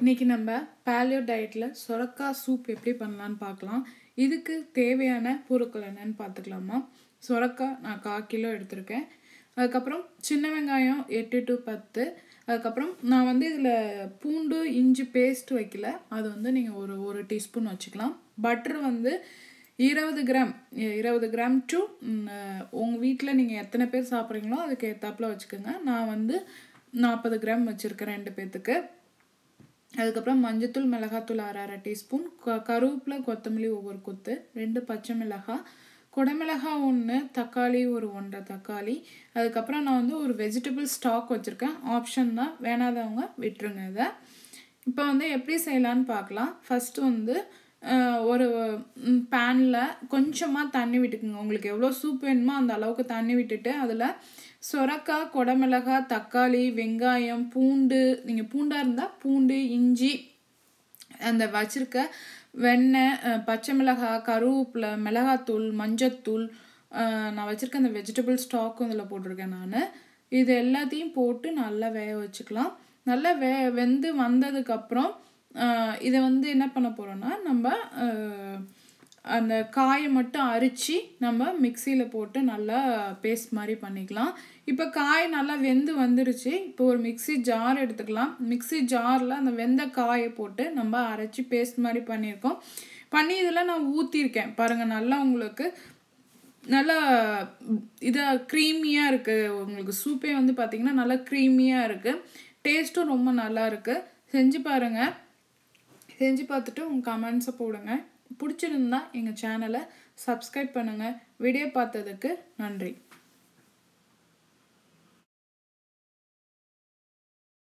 இன்னைக்கு நம்ம பாலியோ டயட்ல சொரக்கா சூப் எப்படி பண்ணலான்னு பார்க்கலாம். இதுக்கு தேவையான பொருட்கள் என்னன்னு பார்த்துக்கலாமா. சொரக்கா நான் 1/4 கிலோ எடுத்திருக்கேன். அதுக்கப்புறம் சின்ன வெங்காயம் 8 to 10. அதுக்கப்புறம் நான் இதில் பூண்டு இஞ்சி பேஸ்ட் வைக்கல, அது நீங்கள் ஒரு டீஸ்பூன் வச்சுக்கலாம். பட்டர் 20 கிராம் 20 கிராம் டு உங்கள் வீட்டில் நீங்கள் எத்தனை பேர் சாப்பிட்றீங்களோ அதுக்கு ஏற்றாப்புல வச்சுக்கோங்க. நான் 40 கிராம் வச்சுருக்கேன் 2 பேர்த்துக்கு. அதுக்கப்புறம் மஞ்சத்தூள் மிளகாத்தூள் 1/2 டீஸ்பூன், கருவேப்பிலை கொத்தமல்லி ஒவ்வொரு கொத்து, 2 பச்சை மிளகாய், குடமிளகாய் 1, தக்காளி ஒரு 1.5 தக்காளி. அதுக்கப்புறம் நான் ஒரு வெஜிடபிள் ஸ்டாக் வச்சுருக்கேன், ஆப்ஷன் தான், வேணாதவங்க விட்டுருங்க. இதை இப்போ எப்படி செய்யலான்னு பார்க்கலாம். ஃபஸ்ட்டு ஒரு பேனில் கொஞ்சமாக தண்ணி விட்டுக்குங்க. உங்களுக்கு எவ்வளோ சூப் வேணுமோ அந்த அளவுக்கு தண்ணி விட்டுட்டு அதில் சொரக்காய், குடமிளகாய், தக்காளி, வெங்காயம், பூண்டு, நீங்கள் பூண்டாக இருந்தால் பூண்டு, இஞ்சி, அந்த வச்சுருக்க வெண்ணெய், பச்சை மிளகாய், கருவேப்பிலை, மிளகாத்தூள், மஞ்சத்தூள், நான் வச்சுருக்க அந்த வெஜிடபிள் ஸ்டாக்கும் இதில் போட்டிருக்கேன் நான். இது எல்லாத்தையும் போட்டு நல்லா வேக வச்சுக்கலாம். நல்லா வெந்து வந்ததுக்கப்புறம் இதை என்ன பண்ண போகிறோன்னா, நம்ம அந்த காயை மட்டும் அரித்து நம்ம மிக்சியில் போட்டு நல்லா பேஸ்ட் மாதிரி பண்ணிக்கலாம். இப்போ காய் நல்லா வெந்து வந்துருச்சு. இப்போ ஒரு மிக்சி ஜார் எடுத்துக்கலாம். மிக்சி ஜாரில் அந்த வெந்த காயை போட்டு நம்ம அரைச்சி பேஸ்ட் மாதிரி பண்ணியிருக்கோம். இதில் நான் ஊற்றிருக்கேன் பாருங்கள். நல்லா உங்களுக்கு நல்லா இதாக க்ரீமியாக இருக்குது. உங்களுக்கு சூப்பே பார்த்திங்கன்னா நல்லா க்ரீமியாக இருக்குது. டேஸ்ட்டும் ரொம்ப நல்லா இருக்குது. செஞ்சு பாருங்கள். செஞ்சு பார்த்துட்டு உங்கள் கமெண்ட்ஸை போடுங்க. பிடிச்சிருந்தா எங்கள் சேனலை சப்ஸ்கிரைப் பண்ணுங்கள். வீடியோ பார்த்ததுக்கு நன்றி.